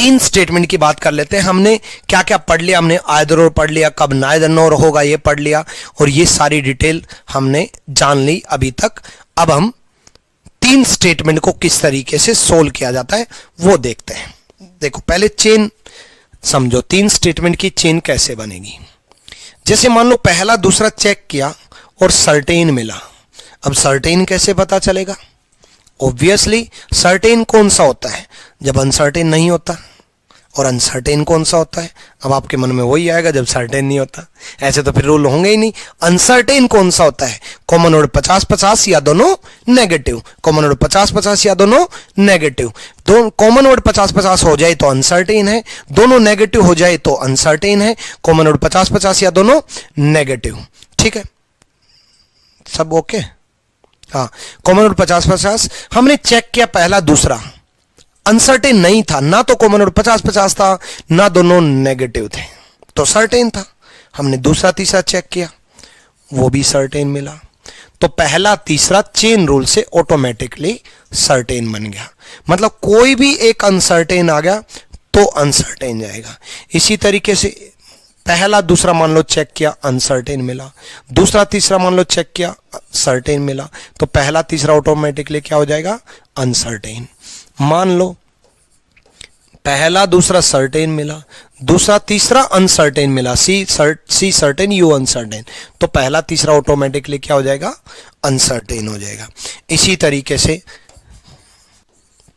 तीन स्टेटमेंट की बात कर लेते हैं। हमने क्या क्या पढ़ लिया, हमने आइदर और पढ़ लिया, कब नाइदर नॉर होगा ये पढ़ लिया, और ये सारी डिटेल हमने जान ली अभी तक। अब हम तीन स्टेटमेंट को किस तरीके से सोल्व किया जाता है वो देखते हैं। देखो पहले चेन समझो, तीन स्टेटमेंट की चेन कैसे बनेगी। जैसे मान लो पहला दूसरा चेक किया और सर्टेन मिला। अब सर्टेन कैसे पता चलेगा? ऑब्वियसली सर्टेन कौन सा होता है जब अनसर्टेन नहीं होता, और अनसर्टेन कौन सा होता है? अब आपके मन में वही आएगा जब सर्टेन नहीं होता। ऐसे तो फिर रूल होंगे ही नहीं। अनसर्टेन कौन सा होता है? कॉमन वर्ड 50-50 या दोनों नेगेटिव। कॉमन वर्ड 50-50 या दोनों नेगेटिव। दो कॉमन वर्ड 50-50 हो जाए तो अनसर्टेन है, दोनों नेगेटिव हो जाए तो अनसर्टेन है। कॉमन वर्ड 50-50 या दोनों नेगेटिव। ठीक है, सब ओके? हाँ, कॉमन वर्ड 50-50 हमने चेक किया, पहला दूसरा अनसर्टेन नहीं था, ना तो कॉमन वर्ड 50-50 था ना दोनों नेगेटिव थे, तो सर्टेन था। हमने दूसरा तीसरा चेक किया, वो भी सर्टेन मिला, तो पहला तीसरा चेन रूल से ऑटोमेटिकली सर्टेन बन गया। मतलब कोई भी एक अनसर्टेन आ गया तो अनसर्टेन जाएगा। इसी तरीके से पहला दूसरा मान लो चेक किया, अनसर्टेन मिला, दूसरा तीसरा मान लो चेक किया, सर्टेन मिला, तो पहला तीसरा ऑटोमेटिकली क्या हो जाएगा? अनसर्टेन। मान लो पहला दूसरा सर्टेन मिला, दूसरा तीसरा अनसर्टेन मिला, सी सर्टेन यू अनसर्टेन, तो पहला तीसरा ऑटोमेटिकली क्या हो जाएगा? अनसर्टेन हो जाएगा। इसी तरीके से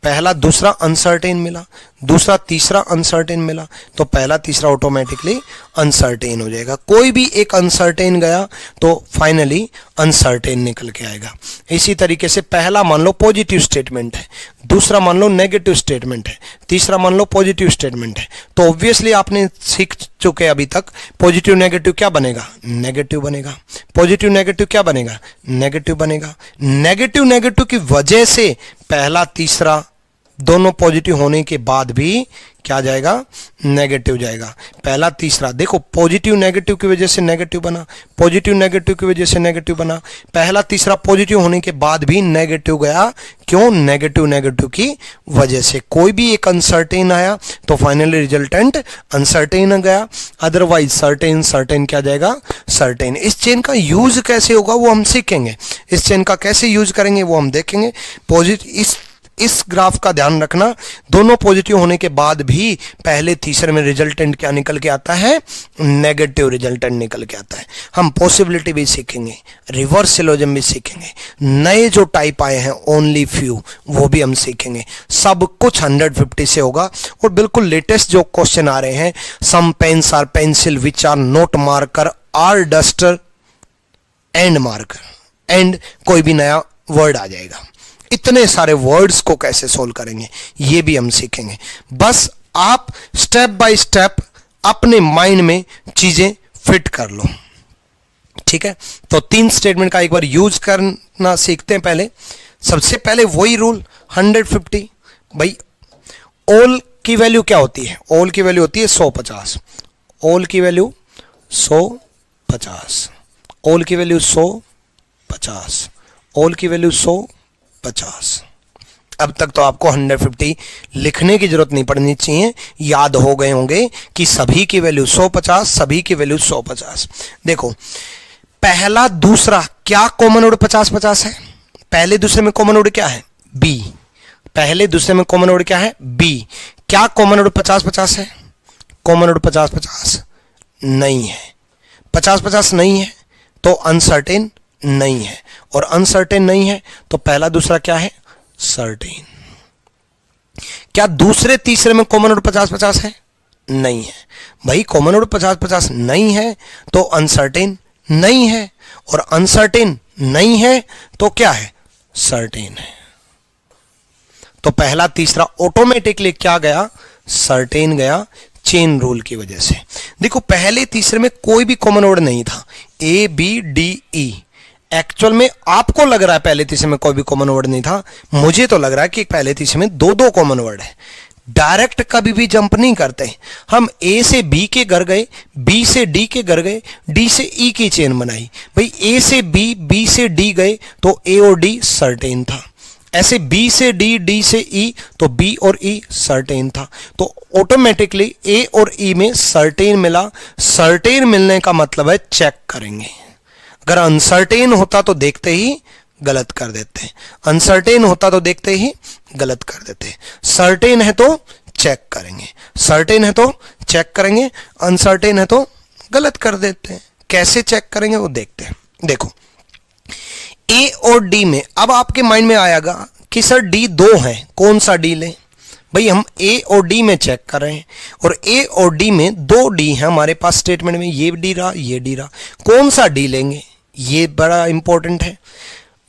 पहला दूसरा अनसर्टेन मिला, दूसरा तीसरा अनसर्टेन मिला, तो पहला तीसरा ऑटोमेटिकली अनसर्टेन हो जाएगा। कोई भी एक अनसर्टेन गया तो फाइनली अनसर्टेन निकल के आएगा। इसी तरीके से पहला मान लो पॉजिटिव स्टेटमेंट है, दूसरा मान लो नेगेटिव स्टेटमेंट है, तीसरा मान लो पॉजिटिव स्टेटमेंट है, तो ऑब्वियसली आपने सीख चुके अभी तक पॉजिटिव नेगेटिव क्या बनेगा? नेगेटिव बनेगा। पॉजिटिव नेगेटिव क्या बनेगा? नेगेटिव बनेगा। नेगेटिव नेगेटिव की वजह से पहला तीसरा दोनों पॉजिटिव होने के बाद भी क्या जाएगा? नेगेटिव जाएगा। पहला तीसरा देखो, पॉजिटिव नेगेटिव की वजह से नेगेटिव बना, पॉजिटिव नेगेटिव की वजह से नेगेटिव बना, पहला तीसरा पॉजिटिव होने के बाद भी नेगेटिव गया। क्यों? नेगेटिव नेगेटिव की वजह से। कोई भी एक अनसर्टेन आया तो फाइनली रिजल्टेंट अनसर्टेन गया, अदरवाइज सर्टेन सर्टेन क्या जाएगा? सर्टेन। इस चेन का यूज कैसे होगा वो हम सीखेंगे, इस चेन का कैसे यूज करेंगे वो हम देखेंगे। पॉजिटिव इस ग्राफ का ध्यान रखना, दोनों पॉजिटिव होने के बाद भी पहले तीसरे में रिजल्टेंट क्या निकल के आता है? नेगेटिव रिजल्टेंट निकल के आता है। हम पॉसिबिलिटी भी सीखेंगे, रिवर्स सिलोजिज्म भी सीखेंगे, नए जो टाइप आए हैं ओनली फ्यू वो भी हम सीखेंगे। सब कुछ 150 से होगा। और बिल्कुल लेटेस्ट जो क्वेश्चन आ रहे हैं, some pens or pencil which are not marker or duster and marker, and कोई भी नया वर्ड आ जाएगा। इतने सारे वर्ड्स को कैसे सोल्व करेंगे ये भी हम सीखेंगे। बस आप स्टेप बाय स्टेप अपने माइंड में चीजें फिट कर लो। ठीक है, तो तीन स्टेटमेंट का एक बार यूज करना सीखते हैं। पहले सबसे पहले वही रूल 150। भाई ऑल की वैल्यू क्या होती है? ऑल की वैल्यू होती है 150। ऑल की वैल्यू 150, ऑल की वैल्यू 150, ऑल की वैल्यू 150। अब तक तो आपको 150 लिखने की जरूरत नहीं पड़नी चाहिए, याद हो गए होंगे कि सभी की वैल्यू 150, सभी की वैल्यू 150। देखो पहला दूसरा क्या कॉमन वर्ड 50-50 है? पहले दूसरे में कॉमन वर्ड क्या है? बी। पहले दूसरे में कॉमन वर्ड क्या है? बी। क्या कॉमन वर्ड 50-50 है? कॉमन वर्ड 50-50 नहीं है। 50-50 नहीं है तो अनसर्टेन नहीं है, और अनसर्टेन नहीं है तो पहला दूसरा क्या है? सर्टेन। क्या दूसरे तीसरे में कॉमन वर्ड 50-50 है? नहीं है। भाई कॉमन वर्ड 50-50 नहीं है तो अनसर्टेन नहीं है, और अनसर्टेन नहीं है तो क्या है? सर्टेन है। तो पहला तीसरा ऑटोमेटिकली क्या गया? सर्टेन गया, चेन रूल की वजह से। देखो पहले तीसरे में कोई भी कॉमन वर्ड नहीं था, A B D E. Actual में आपको लग रहा है पहले तीसरे में कोई भी कॉमन वर्ड नहीं था, मुझे तो लग रहा है कि पहले तीसरे में दो कॉमन वर्ड है। डायरेक्ट कभी भी जंप नहीं करते, हम ए से बी के घर गए, बी से डी के घर गए, डी से ई की चेन बनाई। भाई ए से बी, बी से डी गए तो ए और डी सर्टेन था, ऐसे बी से डी, डी से ई, तो बी और ई सर्टेन था, तो ऑटोमेटिकली ए और ई में सर्टेन मिला। सर्टेन मिलने का मतलब है चेक करेंगे। अगर अनसर्टेन होता तो देखते ही गलत कर देते, अनसर्टेन होता तो देखते ही गलत कर देते। सर्टेन है तो चेक करेंगे, सर्टेन है तो चेक करेंगे, अनसर्टेन है तो गलत कर देते हैं। कैसे चेक करेंगे वो देखते हैं। देखो ए और डी में, अब आपके माइंड में आएगा कि सर डी दो है, कौन सा डी लें? भाई हम ए और डी में चेक कर रहे हैं और ए और डी में दो डी है हमारे पास स्टेटमेंट में, ये डी रहा ये डी रहा, कौन सा डी लेंगे ये बड़ा इंपॉर्टेंट है।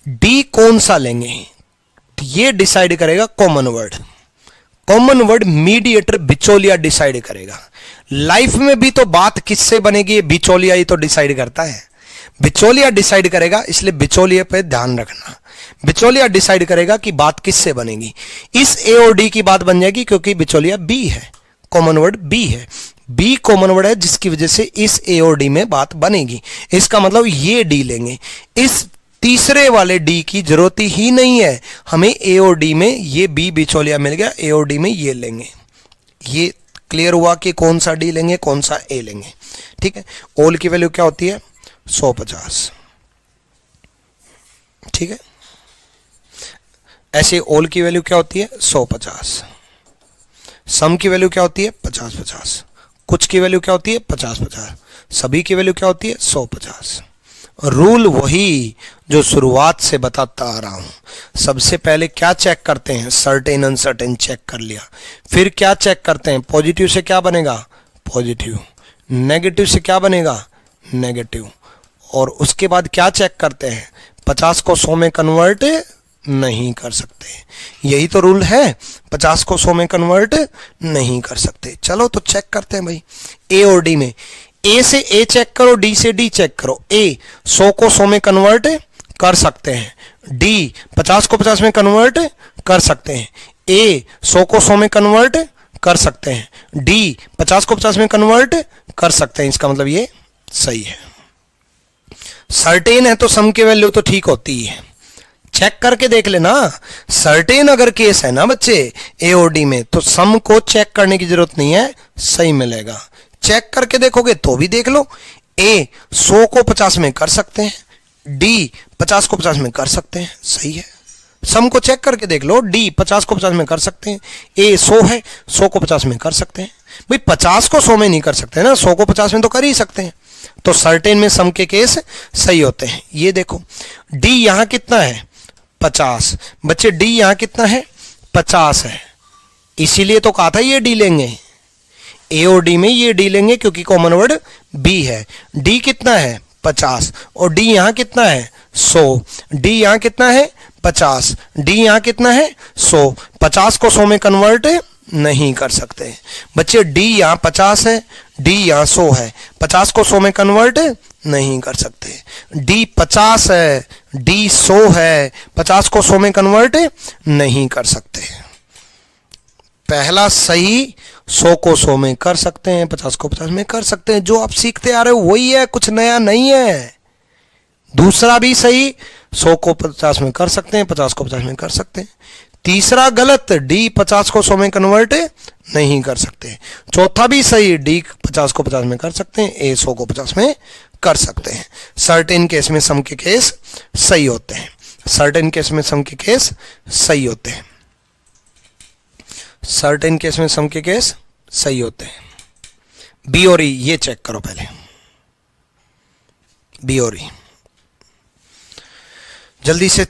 डी कौन सा लेंगे ये डिसाइड करेगा common word. Common word mediator बिचौलिया डिसाइड करेगा। लाइफ में भी तो बात किससे बनेगी, बिचौलिया ही तो डिसाइड करता है, बिचौलिया डिसाइड करेगा, इसलिए बिचौलिया पे ध्यान रखना। बिचौलिया डिसाइड करेगा कि बात किससे बनेगी। इस ए और डी की बात बन जाएगी क्योंकि बिचौलिया बी है, कॉमन वर्ड बी है, बी कॉमन वर्ड है जिसकी वजह से इस ए और डी में बात बनेगी। इसका मतलब ये डी लेंगे। इस तीसरे वाले डी की जरूरत ही नहीं है, हमें ए और डी में ये बी बिचौलिया मिल गया, ए और डी में ये लेंगे। ये क्लियर हुआ कि कौन सा डी लेंगे कौन सा ए लेंगे। ठीक है, ओल की वैल्यू क्या होती है 150। ठीक है, ऐसे ओल की वैल्यू क्या होती है 150। सम की वैल्यू क्या होती है 50-50। कुछ की वैल्यू क्या होती है 50-50। सभी की वैल्यू क्या होती है 150। रूल वही जो शुरुआत से बताता आ रहा हूं। सबसे पहले क्या चेक करते हैं, सर्टेन अनसर्टेन चेक कर लिया, फिर क्या चेक करते हैं, पॉजिटिव से क्या बनेगा पॉजिटिव, नेगेटिव से क्या बनेगा नेगेटिव, और उसके बाद क्या चेक करते हैं 50 को 100 में कन्वर्ट नहीं कर सकते। यही तो रूल है, 50 को 100 में कन्वर्ट नहीं कर सकते। चलो तो चेक करते हैं भाई। ए और डी में ए से ए चेक करो, डी से डी चेक करो। ए 100 को 100 में कन्वर्ट कर सकते हैं, डी 50 को 50 में कन्वर्ट कर सकते हैं, ए 100 को 100 में कन्वर्ट कर सकते हैं, डी 50 को 50 में कन्वर्ट कर सकते हैं। इसका मतलब ये सही है। सर्टेन है तो सम की वैल्यू तो ठीक होती है, चेक करके देख लेना। सर्टेन अगर केस है ना बच्चे ए और डी में, तो सम को चेक करने की जरूरत नहीं है, सही मिलेगा। चेक करके देखोगे तो भी देख लो, ए 100 को 50 में कर सकते हैं, डी 50 को 50 में कर सकते हैं, सही है। सम को चेक करके देख लो, डी 50 को 50 में कर सकते हैं, ए 100 है 100 को 50 में कर सकते हैं। भाई 50 को 100 में नहीं कर सकते ना, 100 को 50 में तो कर ही सकते हैं। तो सर्टेन में सम के केस सही होते हैं। ये देखो डी यहां कितना है 50, बच्चे डी यहां कितना है 50 है, इसीलिए तो कहा था ये डी लेंगे। ए और डी में ये डी लेंगे क्योंकि कॉमन वर्ड बी है। डी कितना है 50 और डी यहां कितना है 100, डी यहां कितना है 50, डी यहां कितना है 100। 50 को 100 में कन्वर्ट नहीं कर सकते बच्चे। डी यहां 50 है, डी यहां 100 है, 50 को 100 में कन्वर्ट नहीं कर सकते। डी 50 है, डी 100 है, 50 को 100 में कन्वर्ट नहीं कर सकते। पहला सही 100 को 100 में कर सकते हैं, 50 को 50 में कर सकते हैं। जो आप सीखते आ रहे हो वही है, कुछ नया नहीं है। दूसरा भी सही 100 को 50 में कर सकते हैं, 50 को 50 में कर सकते हैं। तीसरा गलत, डी 50 को 100 में कन्वर्ट नहीं कर सकते। चौथा भी सही, डी 50 को 50 में कर सकते हैं, ए 100 को 50 में कर सकते हैं। सर्टेन केस में सम के केस सही होते हैं, सर्टेन केस में सम के केस सही होते हैं, सर्टेन केस में सम के केस सही होते हैं। बी और ई ये चेक करो पहले, बी और ई जल्दी से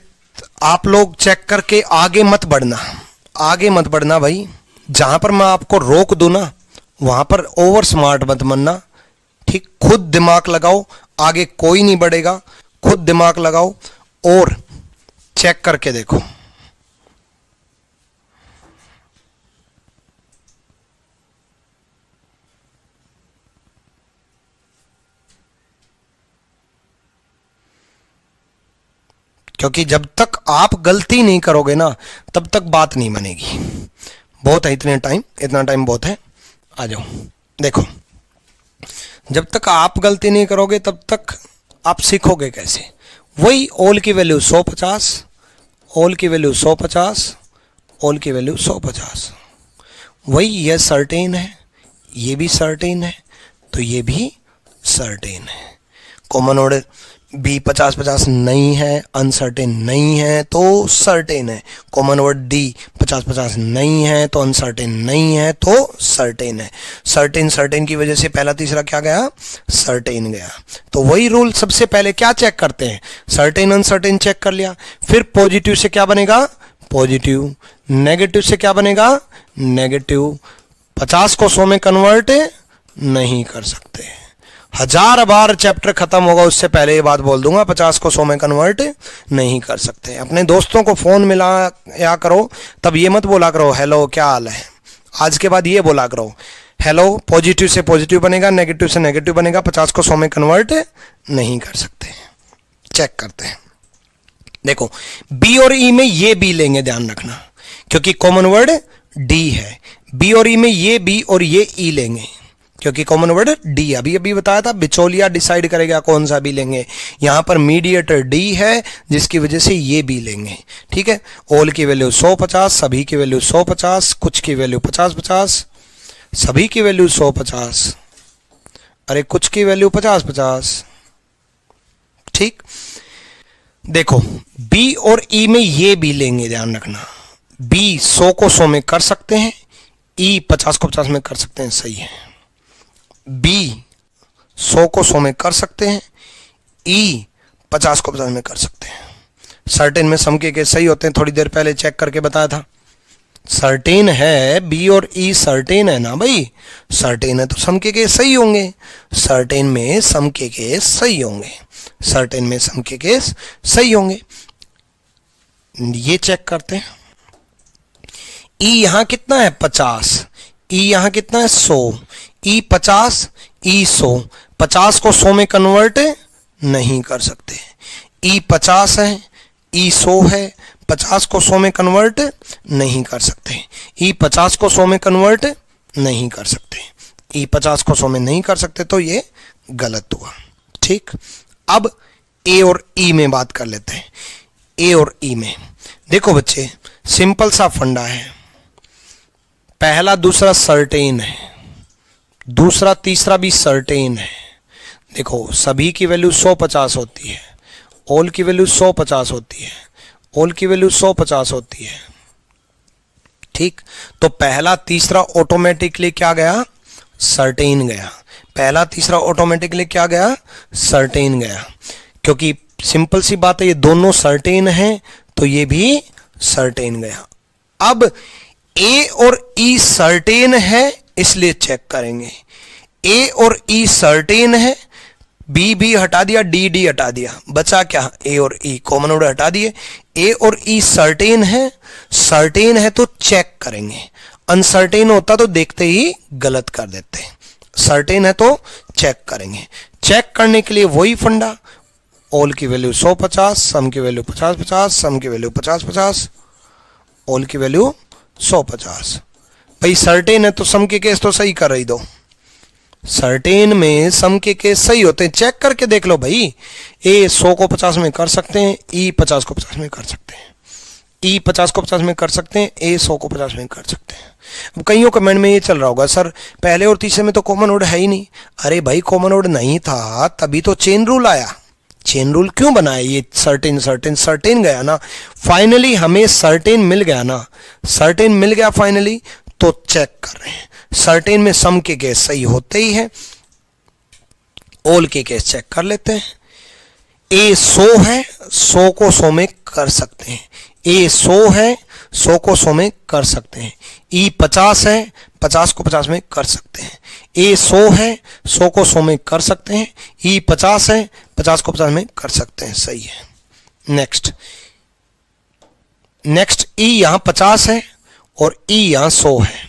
आप लोग चेक करके आगे मत बढ़ना, आगे मत बढ़ना भाई। जहां पर मैं आपको रोक दूं ना वहां पर ओवर स्मार्ट मत बनना, ठीक। खुद दिमाग लगाओ, आगे कोई नहीं बढ़ेगा, खुद दिमाग लगाओ और चेक करके देखो। क्योंकि जब तक आप गलती नहीं करोगे ना तब तक बात नहीं बनेगी। बहुत है इतना टाइम बहुत है। आ जाओ देखो, जब तक आप गलती नहीं करोगे तब तक आप सीखोगे कैसे। वही ओल की वैल्यू 150 ऑल की वैल्यू 150, ऑल की वैल्यू 150। वही ये सर्टेन है, ये भी सर्टेन है, तो ये भी सर्टेन है। कॉमन वर्ड बी 50-50 नहीं है, अनसर्टेन नहीं है तो सर्टेन है। कॉमन वर्ड डी 50-50 नहीं है तो अनसर्टेन नहीं है तो सर्टेन है। सर्टेन सर्टेन की वजह से पहला तीसरा क्या गया, सर्टेन गया। तो वही रूल, सबसे पहले क्या चेक करते हैं, सर्टेन अनसर्टेन चेक कर लिया, फिर पॉजिटिव से क्या बनेगा, पॉजिटिव, नेगेटिव से क्या बनेगा, नेगेटिव। 50 को 100 में कन्वर्ट नहीं कर सकते। 1000 बार चैप्टर खत्म होगा उससे पहले ये बात बोल दूंगा, 50 को 100 में कन्वर्ट नहीं कर सकते। अपने दोस्तों को फोन मिलाया करो, तब ये मत बोला करो हेलो क्या हाल है, आज के बाद ये बोला करो हेलो। पॉजिटिव से पॉजिटिव बनेगा, नेगेटिव से नेगेटिव बनेगा, 50 को 100 में कन्वर्ट नहीं कर सकते। चेक करते हैं, देखो बी और ई में ये बी लेंगे, ध्यान रखना, क्योंकि कॉमन वर्ड डी है। बी और ई में ये बी और ये ई लेंगे, क्योंकि कॉमन वर्ड डी, अभी बताया था, बिचौलिया डिसाइड करेगा कौन सा भी लेंगे। यहां पर मीडिएटर डी है, जिसकी वजह से ये भी लेंगे। ठीक है, ऑल की वैल्यू 150, सभी की वैल्यू 150, कुछ की वैल्यू 50-50, सभी की वैल्यू 150, अरे कुछ की वैल्यू 50-50। ठीक, देखो बी और ई में ये भी लेंगे, ध्यान रखना। बी 100 को 100 में कर सकते हैं, ई 50 को 50 में कर सकते हैं, सही है। बी 100 को 100 में कर सकते हैं, ई 50 को 50 में कर सकते हैं। सर्टेन में सम के केस सही होते हैं, थोड़ी देर पहले चेक करके बताया था। सर्टेन है, बी और ई सर्टेन है ना भाई, सर्टेन है तो सम के केस सही होंगे। सर्टेन में सम के केस सही होंगे, सर्टेन में सम के केस सही होंगे। ये चेक करते हैं, ई यहां कितना है 50, ई यहां कितना है 100, ई 50, ई 100, 50 को 100 में कन्वर्ट नहीं कर सकते। ई 50 है, ई 100 है, 50 को 100 में कन्वर्ट नहीं कर सकते। ई 50 को 100 में कन्वर्ट नहीं कर सकते, ई 50 को 100 में नहीं कर सकते, तो ये गलत हुआ। ठीक, अब ए और ई में बात कर लेते हैं। ए और ई में देखो बच्चे, सिंपल सा फंडा है, पहला दूसरा सर्टेन है, दूसरा तीसरा भी सर्टेन है। देखो सभी की वैल्यू 150 होती है, ऑल की वैल्यू 150 होती है, ऑल की वैल्यू 150 होती है। ठीक, तो पहला तीसरा ऑटोमेटिकली क्या गया, सर्टेन गया। पहला तीसरा ऑटोमेटिकली क्या गया, सर्टेन गया, क्योंकि सिंपल सी बात है, ये दोनों सर्टेन हैं तो ये भी सर्टेन गया। अब ए और ई सर्टेन है, इसलिए चेक करेंगे। ए और ई सर्टेन है, बी बी हटा दिया, डी डी हटा दिया, बचा क्या, ए और ई, कॉमन वर्ड हटा दिए। ए और ई सर्टेन है, सर्टेन है तो चेक करेंगे, अनसर्टेन होता तो देखते ही गलत कर देते। सर्टेन है तो चेक करेंगे। चेक करने के लिए वही फंडा, ऑल की वैल्यू 150, सम की वैल्यू 50-50, सम की वैल्यू 50-50, ऑल की वैल्यू 150। भाई सर्टेन है तो सम के केस तो सही कर रही दो, सर्टेन में सम के केस सही होते हैं, चेक करके देख लो भाई। ए 100 को 50 में कर सकते हैं, ई 50 को 50 में कर सकते हैं, ई 50 को 50 में कर सकते हैं, ए 100 को 50 में कर सकते हैं। अब कईयों कमेंट में ये चल रहा होगा, सर पहले और तीसरे में तो कॉमन वर्ड है ही नहीं। अरे भाई कॉमन वर्ड नहीं था तभी तो चेन रूल आया। चेन रूल क्यों बनाया, ये सर्टेन सर्टेन सर्टेन गया ना, फाइनली हमें सर्टेन मिल गया ना, सर्टेन मिल गया फाइनली, तो चेक कर रहे हैं। सर्टेन में सम के केस सही होते ही है, ऑल के केस चेक कर लेते हैं। ए 100 है, 100 को 100 में कर सकते हैं, ए 100 है, 100 को 100 में कर सकते हैं। ई 50 है, 50 को 50 में कर सकते हैं। ए 100 है, 100 को 100 में कर सकते हैं। ई 50 है, 50 को 50 में कर सकते हैं, सही है। नेक्स्ट ई यहां 50 है और ई यहां 100 है,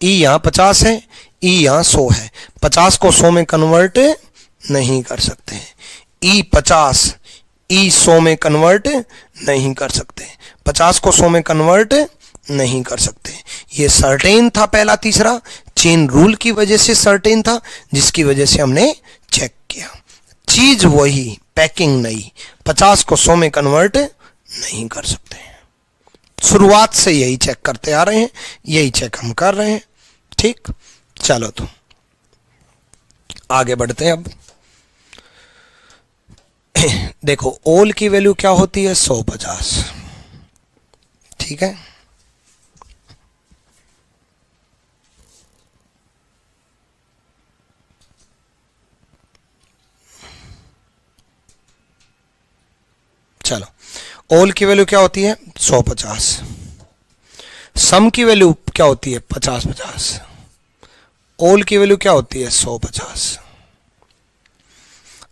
ई यहां 50 है, ई यहां 100 है, 50 को 100 में कन्वर्ट नहीं कर सकते। ई 50, ई 100 में कन्वर्ट नहीं कर सकते, 50 को 100 में कन्वर्ट नहीं कर सकते। ये सर्टेन था पहला तीसरा, चेन रूल की वजह से सर्टेन था, जिसकी वजह से हमने चेक किया। चीज वही, पैकिंग नहीं, 50 को 100 में कन्वर्ट नहीं कर सकते। शुरुआत से यही चेक करते आ रहे हैं, यही चेक हम कर रहे हैं। ठीक, चलो तो आगे बढ़ते हैं। अब देखो ओल की वैल्यू क्या होती है, 150। ठीक है, चलो ओल की वैल्यू क्या होती है, 150। सम की वैल्यू क्या होती है, 50-50। ओल की वैल्यू क्या होती है, 150।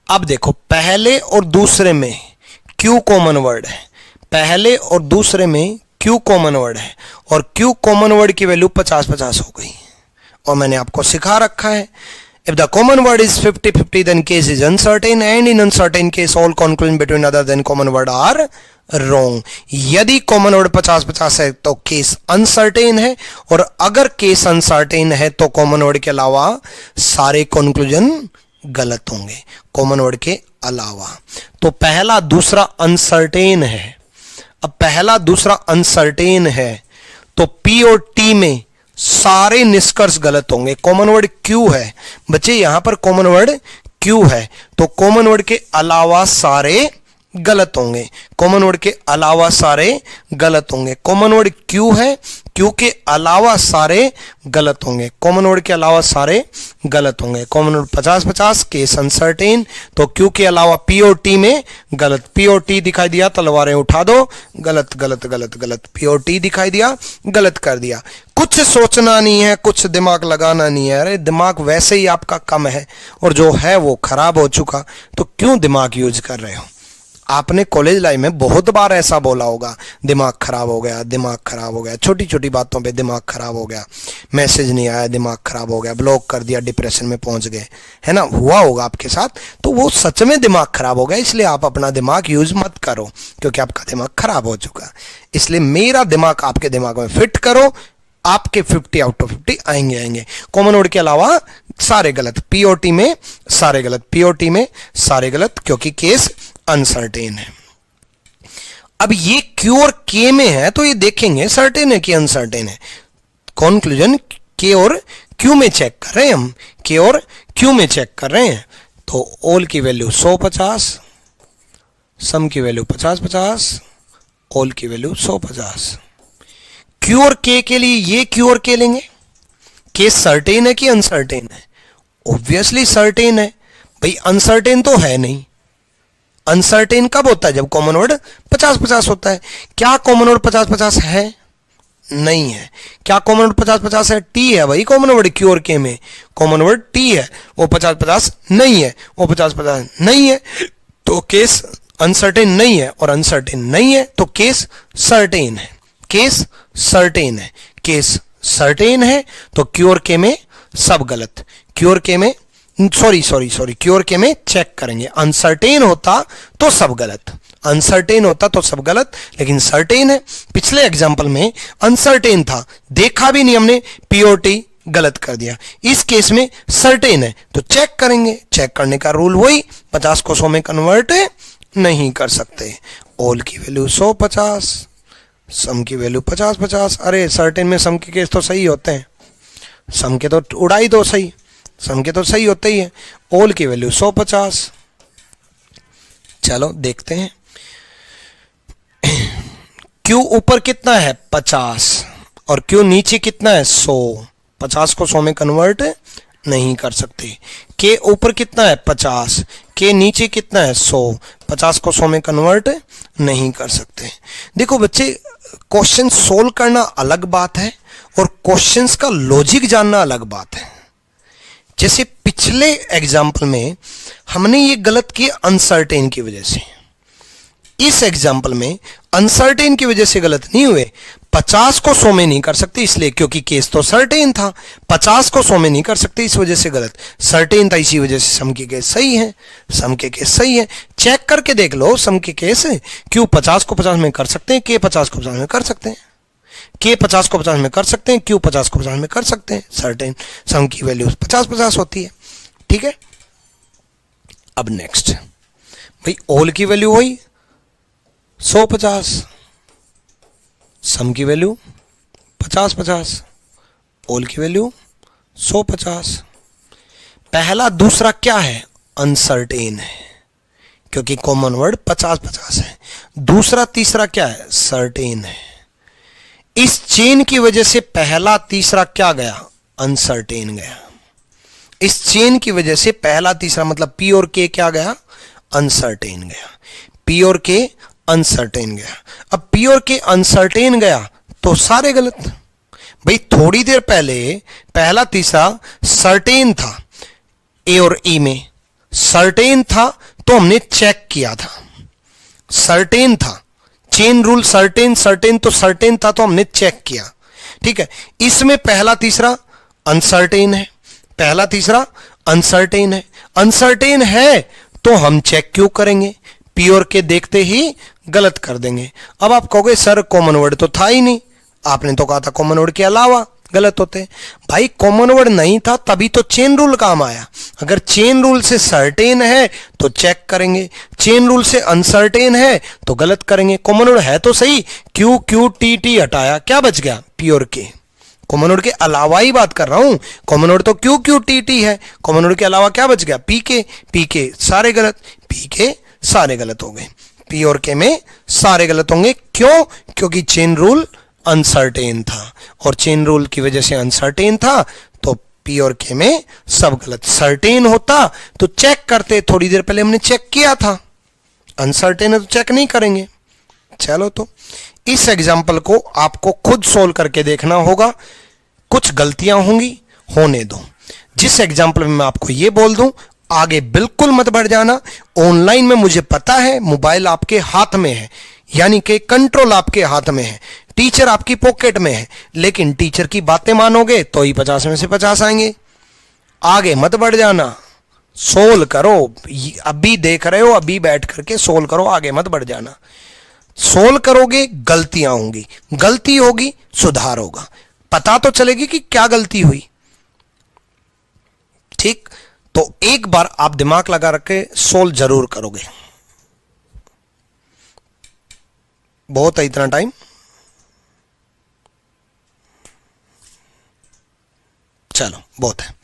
अब देखो पहले और दूसरे में Q कॉमन वर्ड है, पहले और दूसरे में Q कॉमन वर्ड है, और Q कॉमन वर्ड की वैल्यू 50-50 हो गई। और मैंने आपको सिखा रखा है, if the common word is 50-50 then case is uncertain and in uncertain case all conclusion between other than common word are wrong। यदि कॉमन वर्ड 50-50 है तो केस अनसर्टेन है, और अगर केस अनसर्टेन है तो कॉमन वर्ड के अलावा सारे कंक्लूजन गलत होंगे, कॉमन वर्ड के अलावा। तो पहला दूसरा अनसर्टेन है। अब पहला दूसरा अनसर्टेन है तो P और T में सारे निष्कर्ष गलत होंगे। कॉमन वर्ड Q है बच्चे, यहां पर कॉमन वर्ड Q है, तो कॉमन वर्ड के अलावा सारे गलत होंगे, कॉमन वर्ड के अलावा सारे गलत होंगे। कॉमन वर्ड Q है, Q के अलावा सारे गलत होंगे, कॉमन वर्ड के अलावा सारे गलत होंगे। कॉमन वर्ड 50-50, केस अनसर्टेन, तो Q के अलावा P और T में गलत। P और T दिखाई दिया, तलवारें उठा दो, गलत गलत गलत गलत। P और T दिखाई दिया, गलत कर दिया। कुछ सोचना नहीं है, कुछ दिमाग लगाना नहीं है। अरे दिमाग वैसे ही आपका कम है और जो है वो खराब हो चुका, तो क्यों दिमाग यूज कर रहे हो। आपने कॉलेज लाइफ में बहुत बार ऐसा बोला होगा, दिमाग खराब हो गया, दिमाग खराब हो गया, छोटी छोटी बातों पे दिमाग खराब हो गया, मैसेज नहीं आया दिमाग खराब हो गया, ब्लॉक कर दिया डिप्रेशन में पहुंच गए, है ना, हुआ होगा आपके साथ। तो वो सच में दिमाग खराब हो गया, इसलिए आप अपना दिमाग यूज मत करो, क्योंकि आपका दिमाग खराब हो चुका। इसलिए मेरा दिमाग आपके दिमाग में फिट करो, आपके 50 आउट ऑफ 50 आएंगे। कॉमन वर्ड के अलावा सारे गलत, P और T में सारे गलत, P और T में सारे गलत, क्योंकि केस अनसर्टेन है। अब ये Q और K में है तो ये देखेंगे सर्टेन है कि अनसर्टेन है। कंक्लूजन K और Q में चेक कर रहे हैं हम, K और Q में चेक कर रहे हैं। तो ओल की वैल्यू 150, सम की वैल्यू 50-50, ओल की वैल्यू 150। Q और K के लिए ये Q और K लेंगे। केस सर्टेन है कि अनसर्टेन है, ऑब्वियसली सर्टेन है भाई, अनसर्टेन तो है नहीं। अनसर्टेन कब होता है, जब कॉमन वर्ड 50-50 होता है। क्या कॉमन वर्ड 50-50 है, नहीं है। क्या कॉमन वर्ड 50-50 है, T है भाई कॉमन वर्ड Q और K में, कॉमन वर्ड T है, वो 50-50 नहीं है, वो 50-50 नहीं है, तो केस अनसर्टेन नहीं है, और अनसर्टेन नहीं है तो केस सर्टेन है। केस सर्टेन है, केस सर्टेन है तो Q और K में सब गलत। Q और K में सॉरी Q और K में चेक करेंगे। अनसर्टेन होता तो सब गलत, अनसर्टेन होता तो सब गलत, लेकिन सर्टेन है। पिछले एग्जांपल में अनसर्टेन था, देखा भी नहीं हमने, P और T गलत कर दिया। इस केस में सर्टेन है तो चेक करेंगे। चेक करने का रूल वही, 50 को 100 में कन्वर्ट नहीं कर सकते। ओल की वैल्यू 150, सम की वैल्यू 50-50। अरे सर्टेन में सम के केस तो सही होते हैं, सम के तो उड़ाई दो सही, सम के तो सही होते ही है। ओल की वैल्यू 150। चलो देखते हैं Q ऊपर कितना है 50 और Q नीचे कितना है 100। 50 को 100 में कन्वर्ट नहीं कर सकते। K ऊपर कितना है 50, K नीचे कितना है 100। 50 को 100 में कन्वर्ट नहीं कर सकते। देखो बच्चे, क्वेश्चन सोल्व करना अलग बात है और क्वेश्चंस का लॉजिक जानना अलग बात है। जैसे पिछले एग्जाम्पल में हमने ये गलत किया अनसर्टेन की वजह से, इस एग्जाम्पल में अनसर्टेन की वजह से गलत नहीं हुए। 50 को 100 में नहीं कर सकते इसलिए क्योंकि केस तो सर्टेन था। 50 को 100 में नहीं कर सकते इस वजह से गलत, सर्टेन था इसी वजह से सम के केस सही है, सम के केस सही है। चेक करके देख लो सम के केस, क्यों 50 को 50 में कर सकते हैं, के 50 को 50 में कर सकते हैं, के 50 को 50 में कर सकते हैं, क्यों 50 को 50 में कर सकते हैं। सर्टेन सम की वैल्यू 50-50 होती है, ठीक है। अब नेक्स्ट भाई ओल की वैल्यू वही 150, सम की वैल्यू 50-50, ऑल की वैल्यू 150। पहला दूसरा क्या है? अनसर्टेन है, क्योंकि कॉमन वर्ड 50-50 है। दूसरा तीसरा क्या है? सर्टेन है। इस चेन की वजह से पहला तीसरा क्या गया? अनसर्टेन गया। इस चेन की वजह से पहला तीसरा मतलब पी और के क्या गया? अनसर्टेन गया। पी और के अनसर्टेन गया। अब पी और के अनसर्टेन गया तो सारे गलत। भाई थोड़ी देर पहले पहला तीसरा सर्टेन था, ए और ई में सर्टेन था तो हमने चेक किया था, सर्टेन था, चेन रूल सर्टेन सर्टेन तो सर्टेन था तो हमने चेक किया, ठीक है। इसमें पहला तीसरा अनसर्टेन है, पहला तीसरा अनसर्टेन है। अनसर्टेन है तो हम चेक क्यों करेंगे? पी और के देखते ही गलत कर देंगे। अब आप कहोगे सर कॉमन वर्ड तो था ही नहीं, आपने तो कहा था कॉमन वर्ड के अलावा गलत होते। भाई कॉमन वर्ड नहीं था तभी तो चेन रूल काम आया। अगर चेन रूल से सर्टेन है तो चेक करेंगे, चेन रूल से अनसर्टेन है तो गलत करेंगे। कॉमन वर्ड है तो सही, क्यू क्यू टी टी हटाया, क्या बच गया? पी और के। कॉमन वर्ड के अलावा ही बात कर रहा हूं, कॉमन वर्ड तो क्यू क्यू टी टी है, कॉमन वर्ड के अलावा क्या बच गया? पी के। पी के सारे गलत, पी के सारे गलत हो गए, पी और के में सारे गलत होंगे। क्यों? क्योंकि चेन रूल अनसर्टेन था, और चेन रूल की वजह से अनसर्टेन था तो पी और के में सब गलत। सर्टेन होता तो चेक करते, थोड़ी देर पहले हमने चेक किया था। अनसर्टेन है तो चेक नहीं करेंगे। चलो तो इस एग्जाम्पल को आपको खुद सोल्व करके देखना होगा, कुछ गलतियां होंगी, होने दो। जिस एग्जाम्पल में मैं आपको ये बोल दूं आगे बिल्कुल मत बढ़ जाना। ऑनलाइन में मुझे पता है मोबाइल आपके हाथ में है, यानी कि कंट्रोल आपके हाथ में है, टीचर आपकी पॉकेट में है, लेकिन टीचर की बातें मानोगे तो ही 50 में से 50 आएंगे। आगे मत बढ़ जाना, सोल्व करो। अभी देख रहे हो, अभी बैठ करके सोल्व करो, आगे मत बढ़ जाना। सोल्व करोगे गलतियां होंगी, गलती होगी सुधार होगा, पता तो चलेगी कि क्या गलती हुई, ठीक। तो एक बार आप दिमाग लगा रखे सोल्व जरूर करोगे। बहुत है इतना टाइम, चलो बहुत है।